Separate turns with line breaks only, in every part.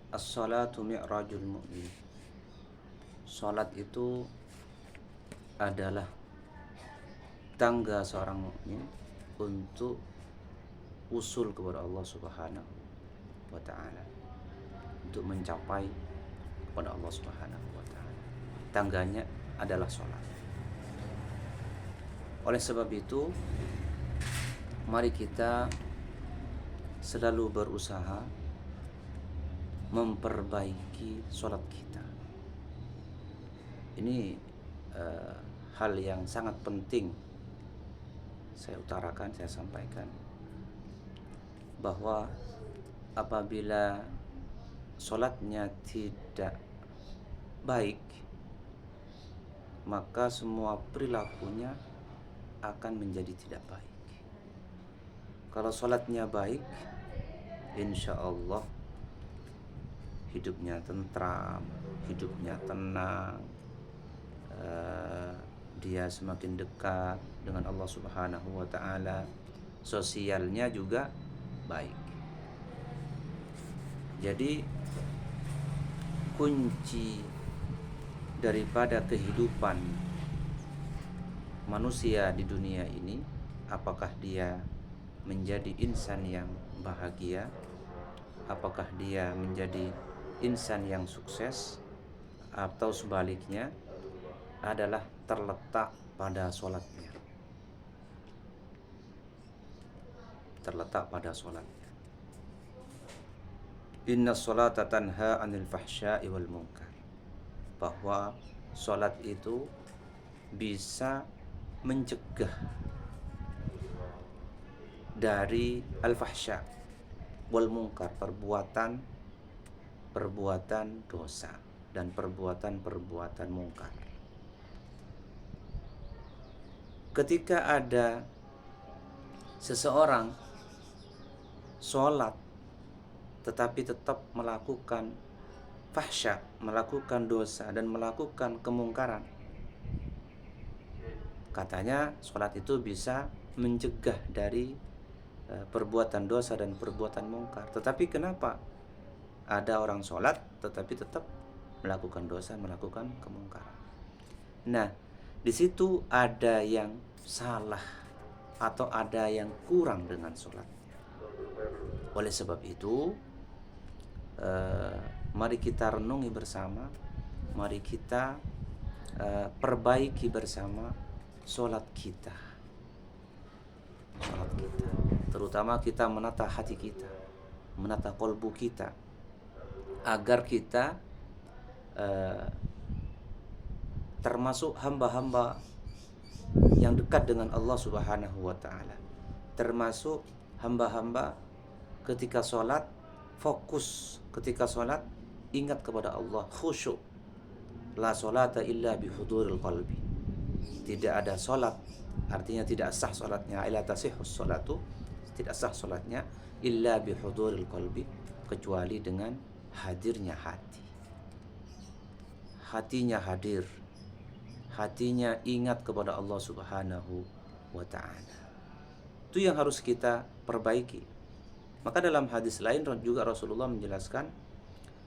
As-salatu mi'rajul mu'min. Salat itu adalah tangga seorang mukmin untuk usul kepada Allah Subhanahu wa taala, untuk mencapai kepada Allah Subhanahu wa taala. Tangganya adalah salat. Oleh sebab itu, mari kita selalu berusaha memperbaiki salat kita. Ini hal yang sangat penting saya utarakan, saya sampaikan, bahwa apabila salatnya tidak baik, maka semua perilakunya akan menjadi tidak baik. Kalau salatnya baik, insya Allah hidupnya tentram, hidupnya tenang, dia semakin dekat dengan Allah Subhanahu wa taala, sosialnya juga baik. Jadi kunci daripada kehidupan manusia di dunia ini, apakah dia menjadi insan yang bahagia, apakah dia menjadi insan yang sukses, atau sebaliknya, adalah terletak pada sholatnya. Terletak pada sholatnya. Inna sholata tanha anil fahsya'i wal munkar. Bahwa sholat itu bisa mencegah dari al-fahsya wal munkar, perbuatan dosa dan perbuatan munkar. Ketika ada seseorang sholat tetapi tetap melakukan fahsya, melakukan dosa dan melakukan kemungkaran, katanya sholat itu bisa mencegah dari perbuatan dosa dan perbuatan mungkar. Tetapi kenapa ada orang sholat tetapi tetap melakukan dosa, melakukan kemungkaran? Nah, di situ ada yang salah atau ada yang kurang dengan sholatnya. Oleh sebab itu, mari kita renungi bersama, mari kita perbaiki bersama sholat kita. Sholat kita, terutama kita menata hati kita, menata kolbu kita, agar kita termasuk hamba-hamba yang dekat dengan Allah Subhanahu wa taala, termasuk hamba-hamba ketika sholat fokus, ketika sholat ingat kepada Allah, khusyuk. La sholata illa bihuduril qalbi. Tidak ada sholat, artinya tidak sah sholatnya, ila tasihus sholatu, tidak sah sholatnya illa bihuduril qalbi, kecuali dengan hadirnya hati. Hatinya hadir, hatinya ingat kepada Allah Subhanahu wa ta'ala. Itu yang harus kita perbaiki. Maka dalam hadis lain juga Rasulullah menjelaskan,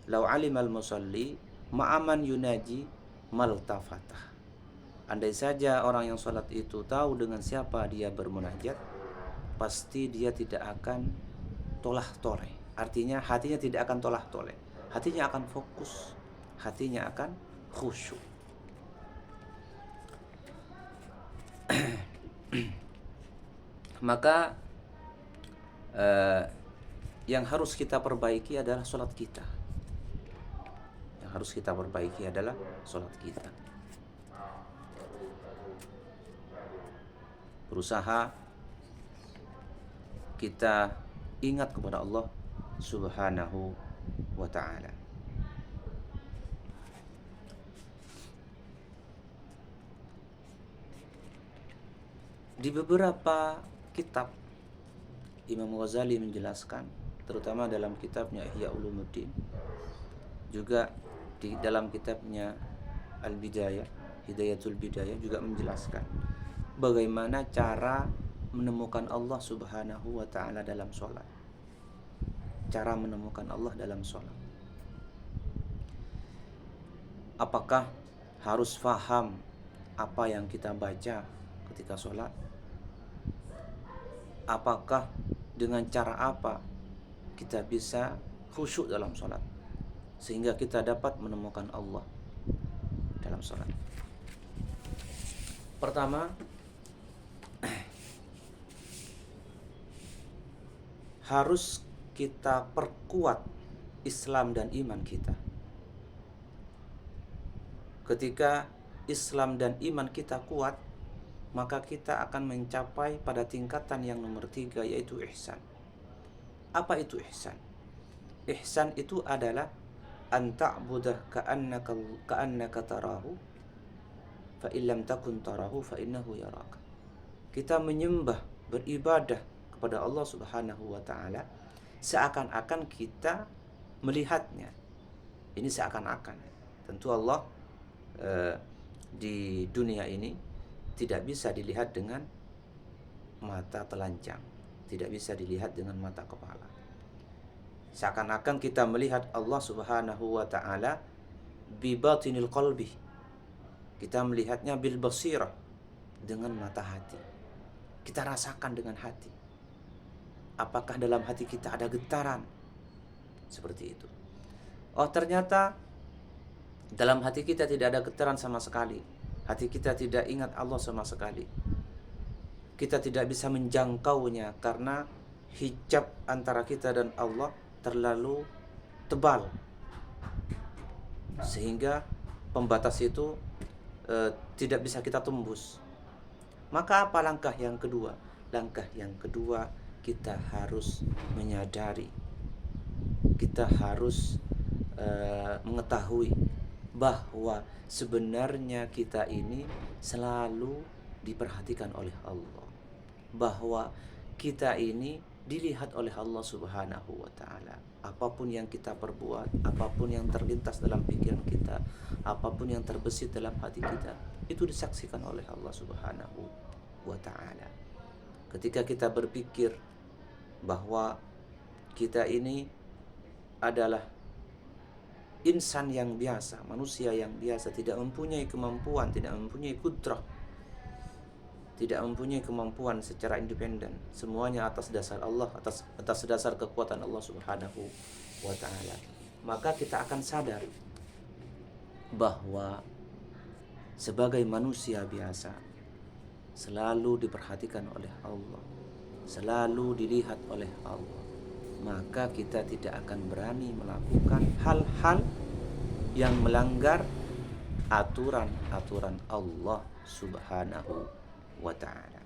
lau alimal musalli ma'aman yunaji maltafatah. Andai saja orang yang sholat itu tahu dengan siapa dia bermunajat, pasti dia tidak akan tolah-toleh. Artinya hatinya tidak akan tolah-toleh, hatinya akan fokus, hatinya akan khusyuk. Maka yang harus kita perbaiki adalah sholat kita. Yang harus kita perbaiki adalah sholat kita. Berusaha kita ingat kepada Allah Subhanahu wa ta'ala. Di beberapa kitab Imam Ghazali menjelaskan, terutama dalam kitabnya Ihya Ulumuddin, juga di dalam kitabnya Al-Bidayah, Hidayatul Bidayah, juga menjelaskan bagaimana cara menemukan Allah Subhanahu wa ta'ala dalam sholat. Cara menemukan Allah dalam sholat. Apakah harus faham apa yang kita baca ketika sholat? Apakah dengan cara apa kita bisa khusyuk dalam sholat sehingga kita dapat menemukan Allah dalam sholat? Pertama, harus kita perkuat Islam dan iman kita. Ketika Islam dan iman kita kuat, maka kita akan mencapai pada tingkatan yang nomor 3, yaitu ihsan. Apa itu ihsan? Ihsan itu adalah an ta'budah ka'annaka tarahu fa illam takun tarahu fa innahu yaraka. Kita menyembah, beribadah kepada Allah Subhanahu wa taala seakan-akan kita melihatnya. Ini seakan-akan. Tentu Allah di dunia ini tidak bisa dilihat dengan mata telanjang, tidak bisa dilihat dengan mata kepala. Seakan-akan kita melihat Allah Subhanahu wa taala bi batinil qalbi. Kita melihatnya bil basirah, dengan mata hati. Kita rasakan dengan hati. Apakah dalam hati kita ada getaran? Seperti itu. Oh, ternyata dalam hati kita tidak ada getaran sama sekali. Hati kita tidak ingat Allah sama sekali. Kita tidak bisa menjangkaunya karena hijab antara kita dan Allah terlalu tebal, sehingga pembatas itu tidak bisa kita tembus. Maka apa langkah yang kedua? Langkah yang kedua, kita harus menyadari, kita harus mengetahui bahwa sebenarnya kita ini selalu diperhatikan oleh Allah, bahwa kita ini dilihat oleh Allah Subhanahu wa taala. Apapun yang kita perbuat, apapun yang terlintas dalam pikiran kita, apapun yang terbesit dalam hati kita, itu disaksikan oleh Allah Subhanahu wa taala. Ketika kita berpikir bahwa kita ini adalah insan yang biasa, manusia yang biasa, tidak mempunyai kemampuan, tidak mempunyai kudrah, tidak mempunyai kemampuan secara independen, semuanya atas dasar Allah, atas dasar kekuatan Allah Subhanahu wa taala. Maka kita akan sadar bahwa sebagai manusia biasa selalu diperhatikan oleh Allah, selalu dilihat oleh Allah. Maka kita tidak akan berani melakukan hal-hal yang melanggar aturan-aturan Allah Subhanahu wa ta'ala.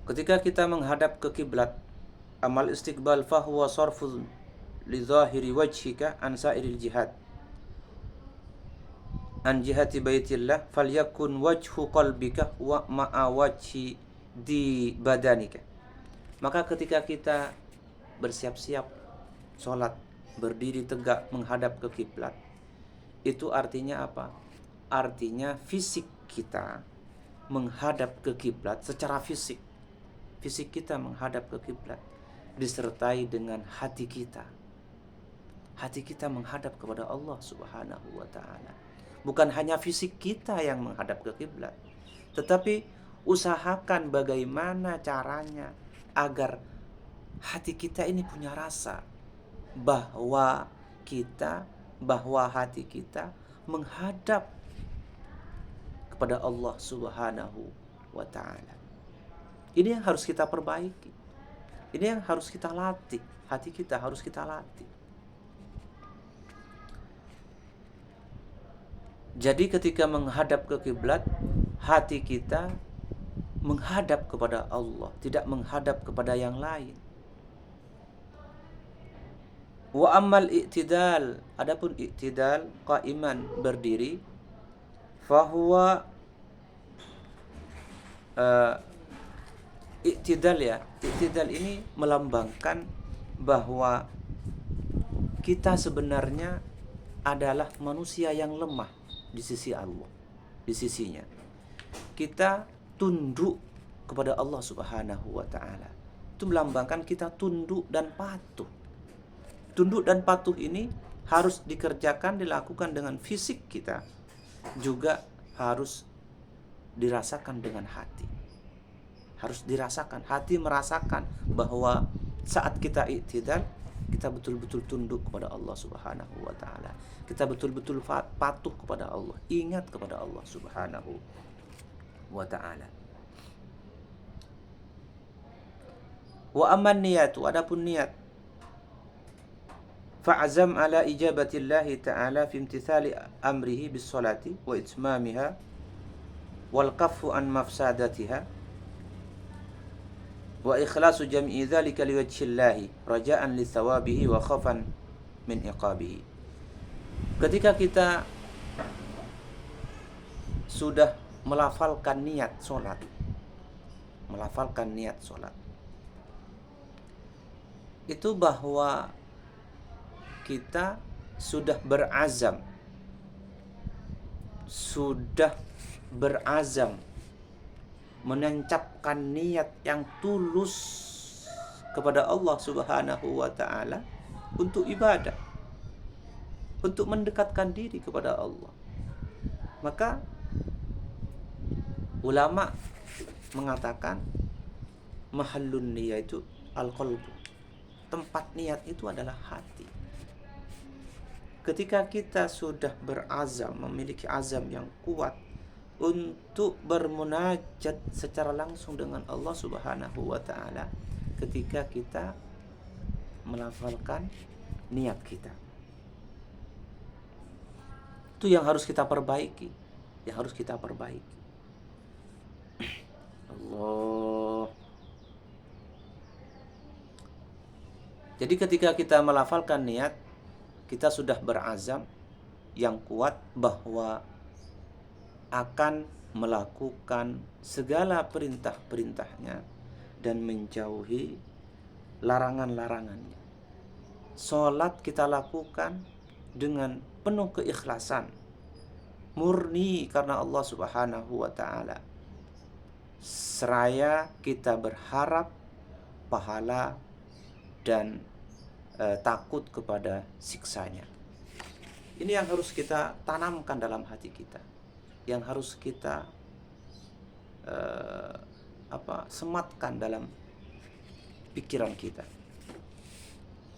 Ketika kita menghadap ke kiblat, amal istiqbal fahuwa sarfun li zahiri wajhika an sairil jihad an jihati baitillah falyakun wajhu qalbika wa ma'a wajhi di badanika. Maka ketika kita bersiap-siap sholat, berdiri tegak menghadap ke kiblat, itu artinya apa? Artinya fisik kita menghadap ke kiblat secara fisik. Fisik kita menghadap ke kiblat disertai dengan hati kita. Hati kita menghadap kepada Allah Subhanahu wa taala. Bukan hanya fisik kita yang menghadap ke kiblat, tetapi usahakan bagaimana caranya agar hati kita ini punya rasa bahwa hati kita menghadap kepada Allah Subhanahu wa taala. Ini yang harus kita perbaiki. Ini yang harus kita latih. Hati kita harus kita latih. Jadi ketika menghadap ke kiblat, hati kita menghadap kepada Allah, tidak menghadap kepada yang lain. Wa ammal i'tidal, adapun i'tidal qaiman, berdiri, fahuwa i'tidal ya. I'tidal ini melambangkan bahwa kita sebenarnya adalah manusia yang lemah di sisi Allah, di sisinya. Kita tunduk kepada Allah Subhanahu wa taala. itu melambangkan kita tunduk dan patuh. Tunduk dan patuh ini harus dikerjakan, dilakukan dengan fisik kita, juga harus dirasakan dengan hati. Harus dirasakan, hati merasakan bahwa saat kita i'tidal, kita betul-betul tunduk kepada Allah Subhanahu wa taala. Kita betul-betul patuh kepada Allah, ingat kepada Allah Subhanahu wa taala. Wa amman niyatu, adapun niat, fa'azam ala ijabatillahi ta'ala fi imtithali amrihi bis salati wa itmamiha wal kaffu an mafsadatiha wa ikhlasu jam'i dzalika liwajhillahi raja'an li thawabihi wa khafan min iqabihi. Ketika kita sudah melafalkan niat salat, itu bahwa kita sudah berazam menancapkan niat yang tulus kepada Allah Subhanahu wa taala untuk ibadah, untuk mendekatkan diri kepada Allah. Maka ulama mengatakan mahallun niyah itu al-qalbu. Tempat niat itu adalah hati. Ketika kita sudah berazam, memiliki azam yang kuat untuk bermunajat secara langsung dengan Allah Subhanahu wa taala, ketika kita melafalkan niat kita, itu yang harus kita perbaiki, Allah. Jadi ketika kita melafalkan niat, kita sudah berazam yang kuat bahwa akan melakukan segala perintah-perintahnya dan menjauhi larangan-larangannya. Salat kita lakukan dengan penuh keikhlasan, murni karena Allah Subhanahu wa taala. Seraya kita berharap pahala dan takut kepada siksanya. Ini yang harus kita tanamkan dalam hati kita, yang harus kita sematkan dalam pikiran kita.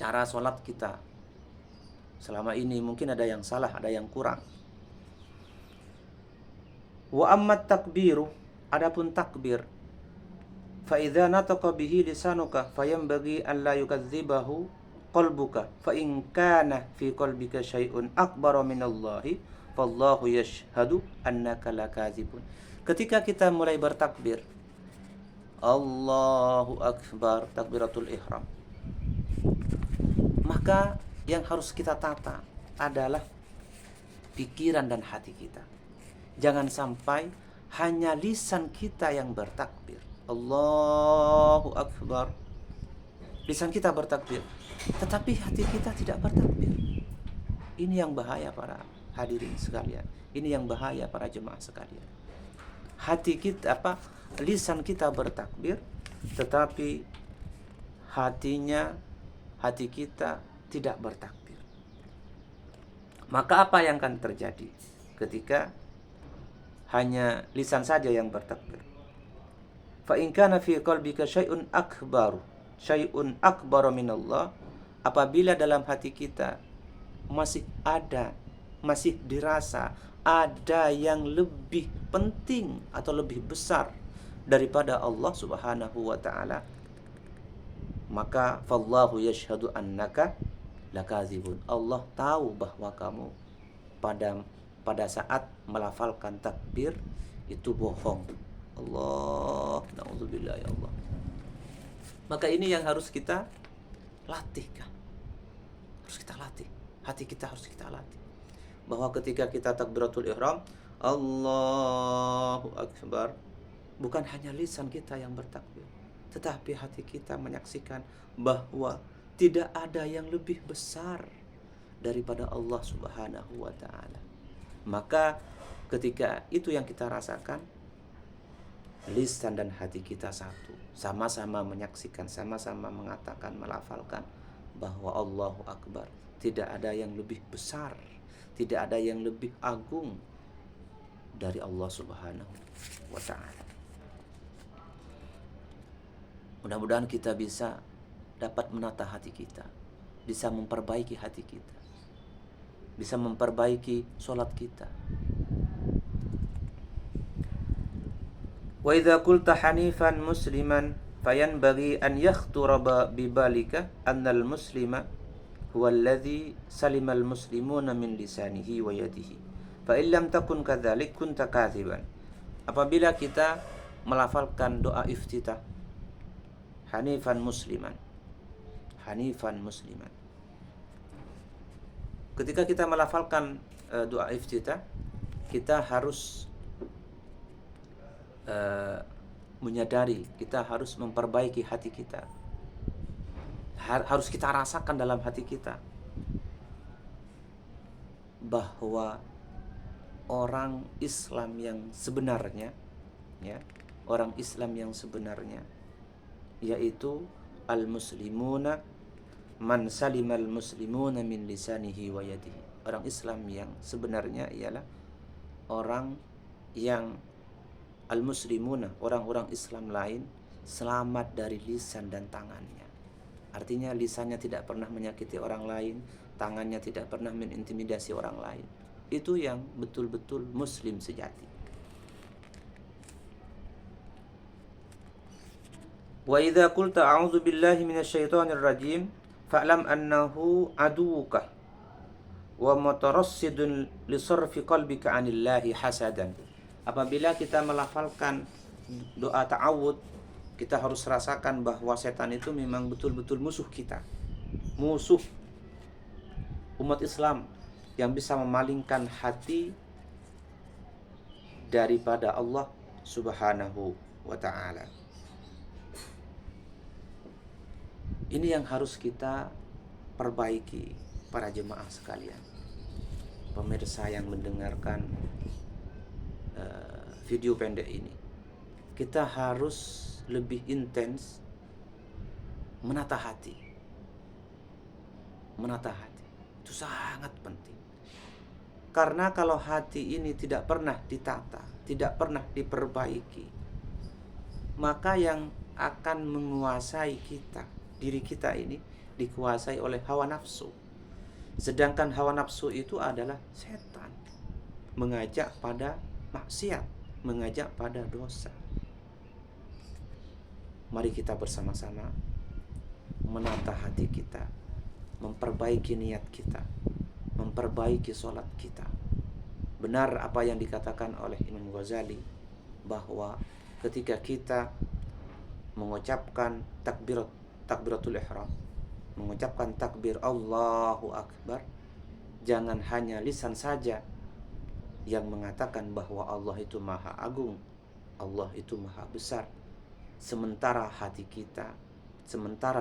Cara sholat kita selama ini mungkin ada yang salah, ada yang kurang. Wa ammat takbiru, adapun takbir, fa idza nataqa bihi lisanuka fayanbaghi an la yukadzibahu qalbuka fa in kana fi qalbika syai'un akbar minallahi fallahu yashhadu annaka lakadzibun. Ketika kita mulai bertakbir, Allahu akbar, takbiratul ihram, maka yang harus kita tata adalah pikiran dan hati kita. Jangan sampai hanya lisan kita yang bertakbir, Allahu akbar, lisan kita bertakbir, tetapi hati kita tidak bertakbir. Ini yang bahaya para hadirin sekalian. Ini yang bahaya para jemaah sekalian. Lisan kita bertakbir, tetapi hati kita tidak bertakbir. Maka apa yang akan terjadi ketika hanya lisan saja yang bertakbir? Fa in kana fi qalbika syai'un akbar minallah, apabila dalam hati kita masih dirasa ada yang lebih penting atau lebih besar daripada Allah Subhanahu wa taala, maka fallahu yashhadu annaka lakadzibun. Allah tahu bahwa kamu pada saat melafalkan takbir itu bohong. Allah, naudzubillah ya Allah. Maka ini yang harus kita latihkan. Harus kita latih. Hati kita harus kita latih. Bahwa ketika kita takbiratul ihram, Allahu akbar, bukan hanya lisan kita yang bertakbir, tetapi hati kita menyaksikan bahwa tidak ada yang lebih besar daripada Allah Subhanahu wa taala. Maka ketika itu yang kita rasakan, lisan dan hati kita satu, sama-sama menyaksikan, sama-sama mengatakan, melafalkan bahwa Allahu Akbar. Tidak ada yang lebih besar, tidak ada yang lebih agung dari Allah Subhanahu wa ta'ala. Mudah-mudahan kita bisa dapat menata hati kita, bisa memperbaiki hati kita, bisa memperbaiki sholat kita. Wa idza qulta hanifan musliman fayanbaghi an yakhtura bi balika annal muslima huwa alladhi salima al muslimuna min lisanihi wa yadihi. Fa in lam takun kadzalik kunta kadziban. Apabila kita melafalkan doa iftitah hanifan musliman, hanifan musliman, ketika kita melafalkan doa iftitah, kita harus menyadari, kita harus memperbaiki hati kita. Harus kita rasakan dalam hati kita bahwa orang Islam yang sebenarnya, ya, orang Islam yang sebenarnya yaitu al-muslimuna man salimal muslimuna min lisanihi wa yadihi. Orang Islam yang sebenarnya ialah orang yang al-muslimuna, orang-orang Islam lain selamat dari lisan dan tangannya. Artinya lisannya tidak pernah menyakiti orang lain, tangannya tidak pernah mengintimidasi orang lain. Itu yang betul-betul muslim sejati. Wa idza qulta a'udzu billahi minasyaitonir rajim fa'lam annahu aduwuka wa mutarassidun li sarfi qalbika 'anillahi hasadan. Apabila kita melafalkan doa ta'awud, kita harus rasakan bahwa setan itu memang betul-betul musuh kita, musuh umat Islam yang bisa memalingkan hati daripada Allah Subhanahu wa ta'ala. Ini yang harus kita perbaiki, para jemaah sekalian, pemirsa yang mendengarkan video pendek ini. Kita harus lebih intens menata hati. Menata hati itu sangat penting. Karena kalau hati ini tidak pernah ditata, tidak pernah diperbaiki, maka yang akan menguasai kita, diri kita ini dikuasai oleh hawa nafsu. Sedangkan hawa nafsu itu adalah setan, mengajak pada maksiat, mengajak pada dosa. Mari kita bersama-sama menata hati kita, memperbaiki niat kita, memperbaiki sholat kita. Benar apa yang dikatakan oleh Imam Ghazali, bahwa ketika kita mengucapkan takbiratul ihram, mengucapkan takbir Allahu Akbar, jangan hanya lisan saja yang mengatakan bahwa Allah itu maha agung, Allah itu maha besar, sementara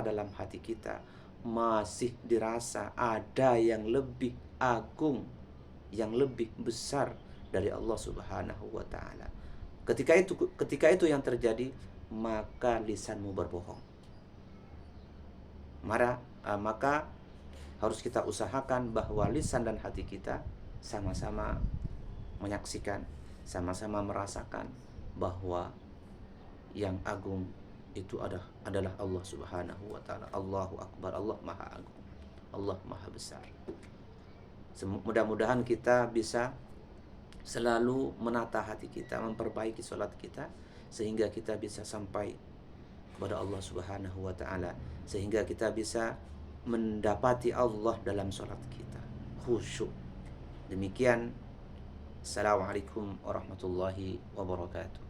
dalam hati kita masih dirasa ada yang lebih agung, yang lebih besar dari Allah Subhanahu wa ta'ala. Ketika itu yang terjadi, maka lisanmu berbohong. Maka harus kita usahakan bahwa lisan dan hati kita sama-sama menyaksikan, sama-sama merasakan bahwa yang agung itu adalah Allah Subhanahu wa ta'ala. Allahu Akbar, Allah maha agung, Allah maha besar. Mudah-mudahan kita bisa selalu menata hati kita, memperbaiki sholat kita, sehingga kita bisa sampai kepada Allah Subhanahu wa ta'ala, sehingga kita bisa mendapati Allah dalam sholat kita, khusyuk. Demikian. Assalamualaikum warahmatullahi wabarakatuh.